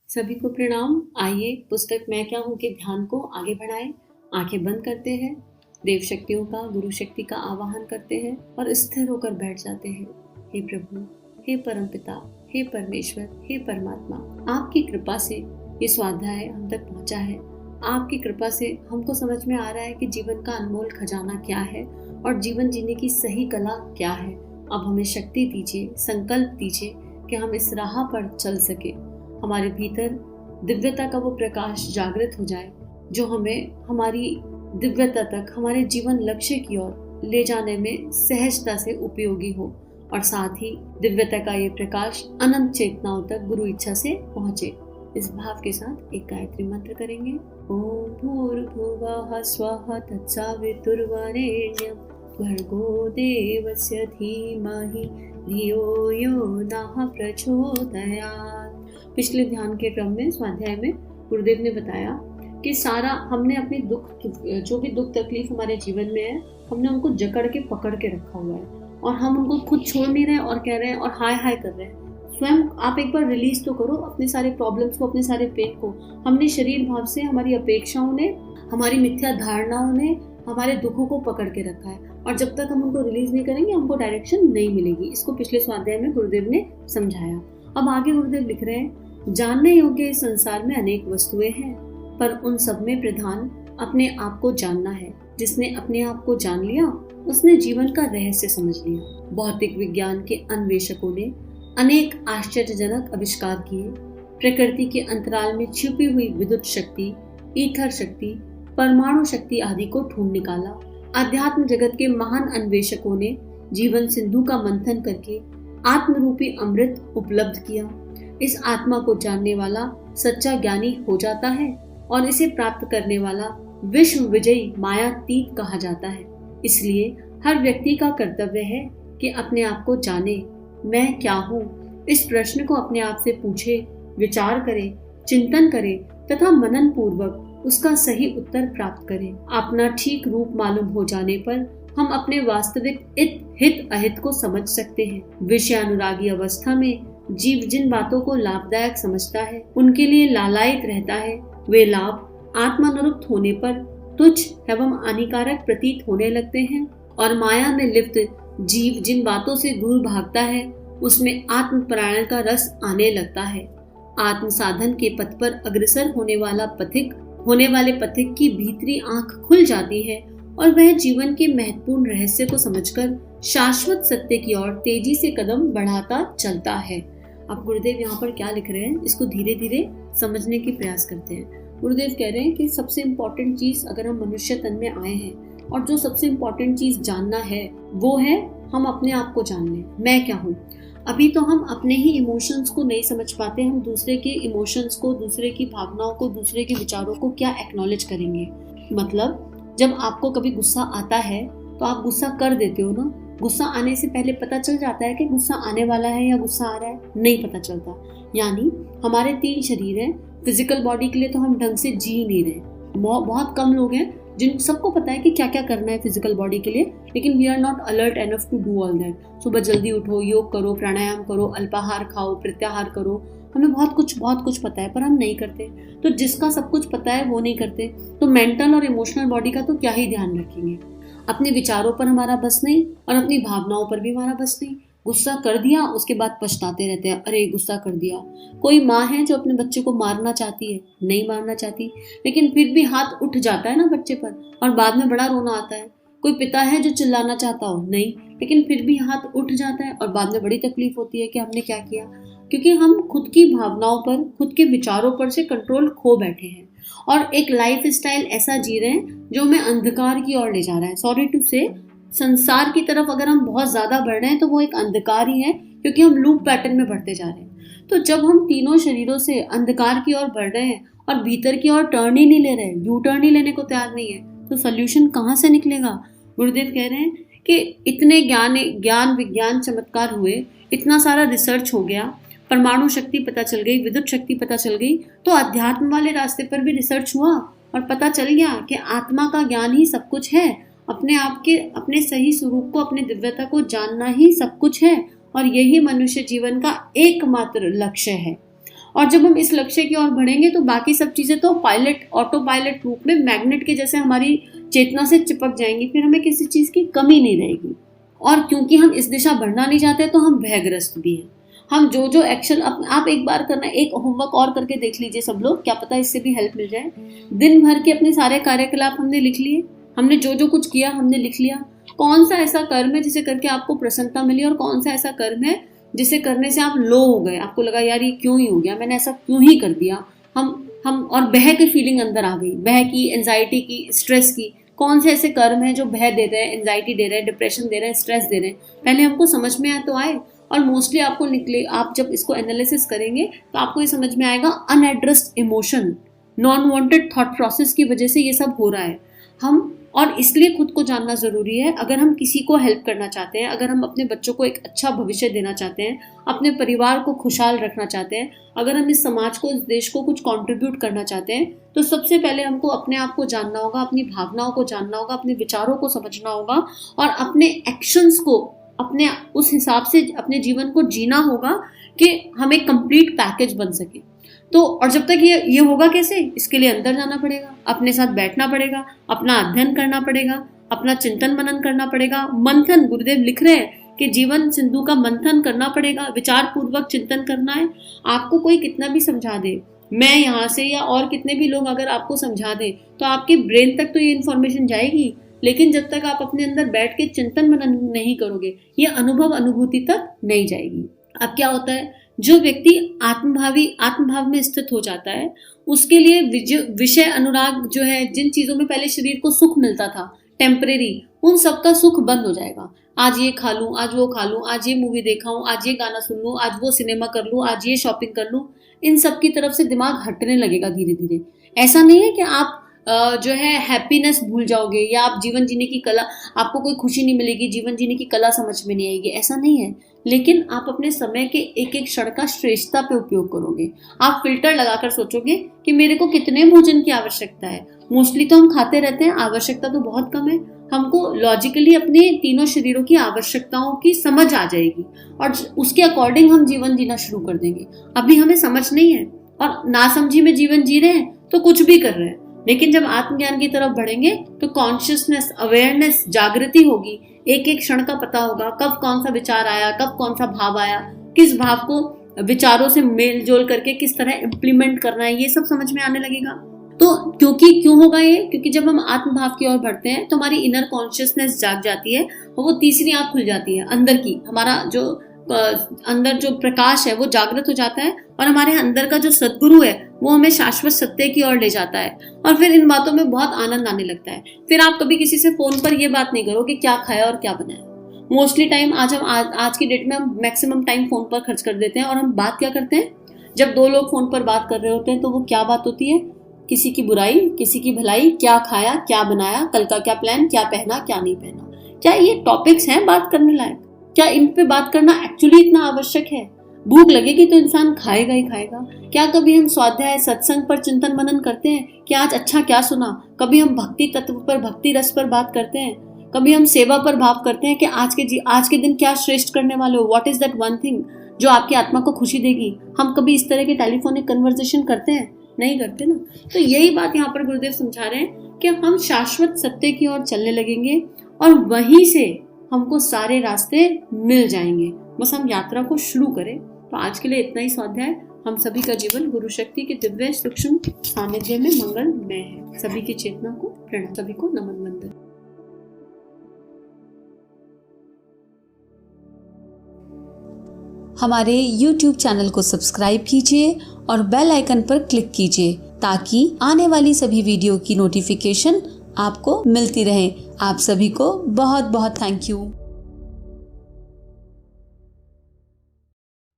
सभी को प्रणाम। आइए पुस्तक मैं क्या हूँ के ध्यान को आगे बढ़ाएं। आंखें बंद करते हैं, देव शक्तियों का, गुरु शक्ति का आवाहन करते हैं और स्थिर होकर बैठ जाते हैं। हे प्रभु, हे परमपिता, हे परमेश्वर, हे परमात्मा, आपकी कृपा से ये स्वाध्याय हम तक पहुँचा है। आपकी कृपा से हमको समझ में आ रहा है कि जीवन का अनमोल खजाना क्या है और जीवन जीने की सही कला क्या है। अब हमें शक्ति दीजिए, संकल्प दीजिए कि हम इस राह पर चल सके। हमारे भीतर दिव्यता का वो प्रकाश जागृत हो जाए जो हमें हमारी दिव्यता तक, हमारे जीवन लक्ष्य की ओर ले जाने में सहजता से उपयोगी हो और साथ ही दिव्यता का ये प्रकाश अनंत चेतनाओं तक गुरु इच्छा से पहुँचे। इस भाव के साथ एक गायत्री मंत्र करेंगे। ओम भूर्भुवः स्वः तत्सवितुर्वरेण्यं भर्गो देवस्य धीमहि धियो यो नः प्रचोदयात्। पिछले ध्यान के क्रम में, स्वाध्याय में गुरुदेव ने बताया कि सारा हमने अपनी जो भी दुख तकलीफ हमारे जीवन में है, हमने उनको जकड़ के पकड़ के रखा हुआ है और हम उनको खुद छोड़ नहीं रहे और कह रहे हैं और हाय हाय कर रहे हैं। स्वयं आप एक बार रिलीज तो करो अपने सारे प्रॉब्लम्स को, अपने सारे पेन को। हमने शरीर भाव से, हमारी अपेक्षाओं ने, हमारी मिथ्या धारणाओं ने हमारे दुखों को पकड़ के रखा है और जब तक हम उनको रिलीज नहीं करेंगे हमको डायरेक्शन नहीं मिलेगी। इसको पिछले स्वाध्याय में गुरुदेव ने समझाया। अब आगे गुरुदेव लिख रहे हैं, जानने योग्य इस संसार में अनेक वस्तुएं हैं, पर उन सब में प्रधान अपने आप को जानना है। जिसने अपने आप को जान लिया उसने जीवन का रहस्य समझ लिया। भौतिक विज्ञान के अन्वेषकों ने अनेक आश्चर्यजनक आविष्कार किए। प्रकृति के अंतराल में छिपी हुई विद्युत शक्ति, ईथर शक्ति, परमाणु शक्ति आदि को ढूंढ निकाला। अध्यात्म जगत के महान अन्वेषकों ने जीवन सिंधु का मंथन करके आत्मरूपी अमृत उपलब्ध किया। इस आत्मा को जानने वाला सच्चा ज्ञानी हो जाता है और इसे प्राप्त करने वाला विश्व विजयी मायातीत कहा जाता है। इसलिए हर व्यक्ति का कर्तव्य है कि अपने आप को जाने। मैं क्या हूँ, इस प्रश्न को अपने आप से पूछे, विचार करे, चिंतन करे तथा मनन पूर्वक उसका सही उत्तर प्राप्त करें। अपना ठीक रूप मालूम हो जाने पर हम अपने वास्तविक हित अहित को समझ सकते हैं। विषयानुरागी अवस्था में जीव जिन बातों को लाभदायक समझता है, उनके लिए लालायित रहता है, वे लाभ आत्मानुरूप होने पर तुच्छ एवं हानिकारक प्रतीत होने लगते हैं और माया में लिप्त जीव जिन बातों से दूर भागता है उसमें आत्मपरायण का रस आने लगता है। आत्म साधन के पथ पर अग्रसर होने वाले पथिक की भीतरी आंख खुल जाती है और वह जीवन के महत्वपूर्ण रहस्य को समझकर शाश्वत सत्य की ओर तेजी से कदम बढ़ाता चलता है। अब गुरुदेव यहाँ पर क्या लिख रहे हैं, इसको धीरे धीरे समझने की प्रयास करते हैं। गुरुदेव कह रहे हैं कि सबसे इम्पोर्टेंट चीज अगर हम मनुष्य तन में आए हैं और जो सबसे इम्पोर्टेंट चीज जानना है वो है हम अपने आप को जान लें। मैं क्या हूँ। अभी तो हम अपने ही इमोशंस को नहीं समझ पाते, हम दूसरे के इमोशंस को, दूसरे की भावनाओं को, दूसरे के विचारों को क्या एक्नॉलेज करेंगे। मतलब जब आपको कभी गुस्सा आता है तो आप गुस्सा कर देते हो ना। गुस्सा आने से पहले पता चल जाता है कि गुस्सा आने वाला है या गुस्सा आ रहा है, नहीं पता चलता। यानी हमारे 3 शरीर हैं। फिजिकल बॉडी के लिए तो हम ढंग से जी नहीं रहे। बहुत कम लोग हैं जिन सबको पता है कि क्या क्या करना है फिजिकल बॉडी के लिए, लेकिन we are not alert enough to do all that. सुबह जल्दी उठो, योग करो, प्राणायाम करो, अल्पाहार खाओ, प्रत्याहार करो। हमें बहुत कुछ पता है पर हम नहीं करते। तो जिसका सब कुछ पता है वो नहीं करते, तो मेंटल और इमोशनल बॉडी का तो क्या ही ध्यान रखेंगे। अपने विचारों पर हमारा बस नहीं और अपनी भावनाओं पर भी हमारा बस नहीं। गुस्सा कर दिया, उसके बाद पछताते रहते हैं, अरे गुस्सा कर दिया। कोई माँ है जो अपने बच्चे को मारना चाहती है, नहीं मारना चाहती, लेकिन फिर भी हाथ उठ जाता है ना बच्चे पर और बाद में बड़ा रोना आता है। कोई पिता है जो चिल्लाना चाहता हो, नहीं, लेकिन फिर भी हाथ उठ जाता है और बाद में बड़ी तकलीफ होती है कि हमने क्या किया। क्योंकि हम खुद की भावनाओं पर, खुद के विचारों पर से कंट्रोल खो बैठे हैं और एक लाइफ स्टाइल ऐसा जी रहे हैं जो हमें अंधकार की ओर ले जा रहा है। सॉरी टू से, संसार की तरफ अगर हम बहुत ज्यादा बढ़ रहे हैं तो वो एक अंधकार ही है, क्योंकि हम लूप पैटर्न में बढ़ते जा रहे हैं। तो जब हम तीनों शरीरों से अंधकार की ओर बढ़ रहे हैं और भीतर की ओर टर्न ही नहीं ले रहे, यू टर्न ही लेने को तैयार नहीं है, तो सोल्यूशन कहाँ से निकलेगा। गुरुदेव कह रहे हैं कि इतने ज्ञान विज्ञान चमत्कार हुए, इतना सारा रिसर्च हो गया, परमाणु शक्ति पता चल गई, विद्युत शक्ति पता चल गई, तो अध्यात्म वाले रास्ते पर भी रिसर्च हुआ और पता चल गया कि आत्मा का ज्ञान ही सब कुछ है। अपने आप के, अपने सही स्वरूप को, अपने दिव्यता को जानना ही सब कुछ है और यही मनुष्य जीवन का एकमात्र लक्ष्य है। और जब हम इस लक्ष्य की ओर बढ़ेंगे तो बाकी सब चीजें तो ऑटो पायलट रूप में मैग्नेट के जैसे हमारी चेतना से चिपक जाएंगी, फिर हमें किसी चीज की कमी नहीं रहेगी। और क्योंकि हम इस दिशा बढ़ना नहीं चाहते तो हम भयग्रस्त भी हैं। हम जो एक्शन आप एक बार करना, एक होमवर्क और करके देख लीजिए सब लोग, क्या पता इससे भी हेल्प मिल जाए। दिन भर के अपने सारे कार्यकलाप हमने लिख लिए, हमने जो कुछ किया हमने लिख लिया। कौन सा ऐसा कर्म है जिसे करके आपको प्रसन्नता मिली और कौन सा ऐसा कर्म है जिसे करने से आप लो हो गए, आपको लगा यार ये क्यों ही हो गया, मैंने ऐसा क्यों ही कर दिया। हम और भय की फीलिंग अंदर आ गई, भय की, एंजाइटी की, स्ट्रेस की। कौन से ऐसे कर्म है जो भय दे रहे हैं, एंजाइटी दे रहे हैं, डिप्रेशन दे रहे हैं, स्ट्रेस दे रहे हैं, पहले हमको समझ में आए तो आए। और मोस्टली आपको निकले, आप जब इसको एनालिसिस करेंगे तो आपको ये समझ में आएगा, unaddressed emotion, non wanted thought process की वजह से ये सब हो रहा है। हम और इसलिए खुद को जानना जरूरी है। अगर हम किसी को हेल्प करना चाहते हैं, अगर हम अपने बच्चों को एक अच्छा भविष्य देना चाहते हैं, अपने परिवार को खुशहाल रखना चाहते हैं, अगर हम इस समाज को, इस देश को कुछ कंट्रीब्यूट करना चाहते हैं, तो सबसे पहले हमको अपने आप को जानना होगा, अपनी भावनाओं को जानना होगा, अपने विचारों को समझना होगा और अपने एक्शंस को अपने उस हिसाब से अपने जीवन को जीना होगा कि हम एक कंप्लीट पैकेज बन सके। तो और जब तक ये होगा कैसे, इसके लिए अंदर जाना पड़ेगा, अपने साथ बैठना पड़ेगा, अपना अध्ययन करना पड़ेगा, अपना चिंतन मनन करना पड़ेगा। मंथन, गुरुदेव लिख रहे हैं कि जीवन सिंधु का मंथन करना पड़ेगा, विचार पूर्वक चिंतन करना है। आपको कोई कितना भी समझा दे, मैं यहाँ से या और कितने भी लोग अगर आपको समझा दे, तो आपके ब्रेन तक तो ये इन्फॉर्मेशन जाएगी, लेकिन जब तक आप अपने अंदर बैठ के चिंतन मनन नहीं करोगे, ये अनुभूति तक नहीं जाएगी। अब क्या होता है, जो व्यक्ति आत्मभाव में स्थित हो जाता है, उसके लिए विषय अनुराग जो है, जिन चीजों में पहले शरीर को सुख मिलता था टेम्परेरी, उन सबका सुख बंद हो जाएगा। आज ये खा लूं, आज वो खा लूं, आज ये मूवी देखा हूं, आज ये गाना सुन लूं, आज वो सिनेमा कर लूं, आज ये शॉपिंग कर लूं, इन सब की तरफ से दिमाग हटने लगेगा धीरे धीरे। ऐसा नहीं है कि आप जो है हैप्पीनेस भूल जाओगे या आप जीवन जीने की कला, आपको कोई खुशी नहीं मिलेगी, जीवन जीने की कला समझ में नहीं आएगी, ऐसा नहीं है। लेकिन आप अपने समय के एक एक क्षण का श्रेष्ठता पे उपयोग करोगे। आप फिल्टर लगाकर सोचोगे कि मेरे को कितने भोजन की आवश्यकता है। मोस्टली तो हम खाते रहते हैं, आवश्यकता तो बहुत कम है। हमको लॉजिकली अपने तीनों शरीरों की आवश्यकताओं की समझ आ जाएगी और उसके अकॉर्डिंग हम जीवन जीना शुरू कर देंगे। अभी हमें समझ नहीं है और नासमझी में जीवन जी रहे हैं तो कुछ भी कर रहे हैं। लेकिन जब आत्मज्ञान की तरफ बढ़ेंगे तो कॉन्शियसनेस, अवेयरनेस, जागृति होगी। एक एक क्षण का पता होगा, कब कौन सा विचार आया, कब कौन सा भाव आया, किस भाव को विचारों से मेल जोल करके किस तरह इम्प्लीमेंट करना है, ये सब समझ में आने लगेगा। तो क्यों होगा ये? क्योंकि जब हम आत्मभाव की ओर बढ़ते हैं तो हमारी इनर कॉन्शियसनेस जाग जाती है और वो तीसरी आंख खुल जाती है अंदर की। हमारा जो अंदर जो प्रकाश है वो जागृत हो जाता है और हमारे अंदर का जो सद्गुरु है वो हमें शाश्वत सत्य की ओर ले जाता है और फिर इन बातों में बहुत आनंद आने लगता है। फिर आप कभी किसी से फोन पर ये बात नहीं करो कि क्या खाया और क्या बनाया। मोस्टली टाइम आज की डेट में हम मैक्सिमम टाइम फोन पर खर्च कर देते हैं और हम बात क्या करते हैं, जब दो लोग फोन पर बात कर रहे होते हैं तो वो क्या बात होती है, किसी की बुराई, किसी की भलाई, क्या खाया, क्या बनाया, कल का क्या प्लान, क्या पहना, क्या नहीं पहना। क्या ये टॉपिक्स हैं बात करने लायक? क्या इन पे बात करना एक्चुअली इतना आवश्यक है? भूख लगेगी तो इंसान खाएगा ही खाएगा। क्या कभी हम स्वाध्याय, सत्संग पर चिंतन मनन करते हैं कि आज अच्छा क्या सुना? कभी हम भक्ति तत्व पर, भक्ति रस पर बात करते हैं? कभी हम सेवा पर भाव करते हैं कि आज के दिन क्या श्रेष्ठ करने वाले हो? What is that one thing जो आपकी आत्मा को खुशी देगी? हम कभी इस तरह के टेलीफोनिक कन्वर्सेशन करते हैं? नहीं करते ना। तो यही बात यहाँ पर गुरुदेव समझा रहे हैं कि हम शाश्वत सत्य की ओर चलने लगेंगे और वहीं से हमको सारे रास्ते मिल जाएंगे। बस हम यात्रा को शुरू करें। तो आज के लिए इतना ही स्वाध्याय। हम सभी का जीवन गुरु शक्ति के दिव्य सूक्ष्म सानिध्य में मंगलमय है। सभी की चेतना को प्रणाम, सभी को नमन वंदन। हमारे YouTube चैनल को सब्सक्राइब कीजिए और बेल आइकन पर क्लिक कीजिए ताकि आने वाली सभी वीडियो की नोटिफिकेशन आपको मिलती रहे। आप सभी को बहुत बहुत थैंक यू।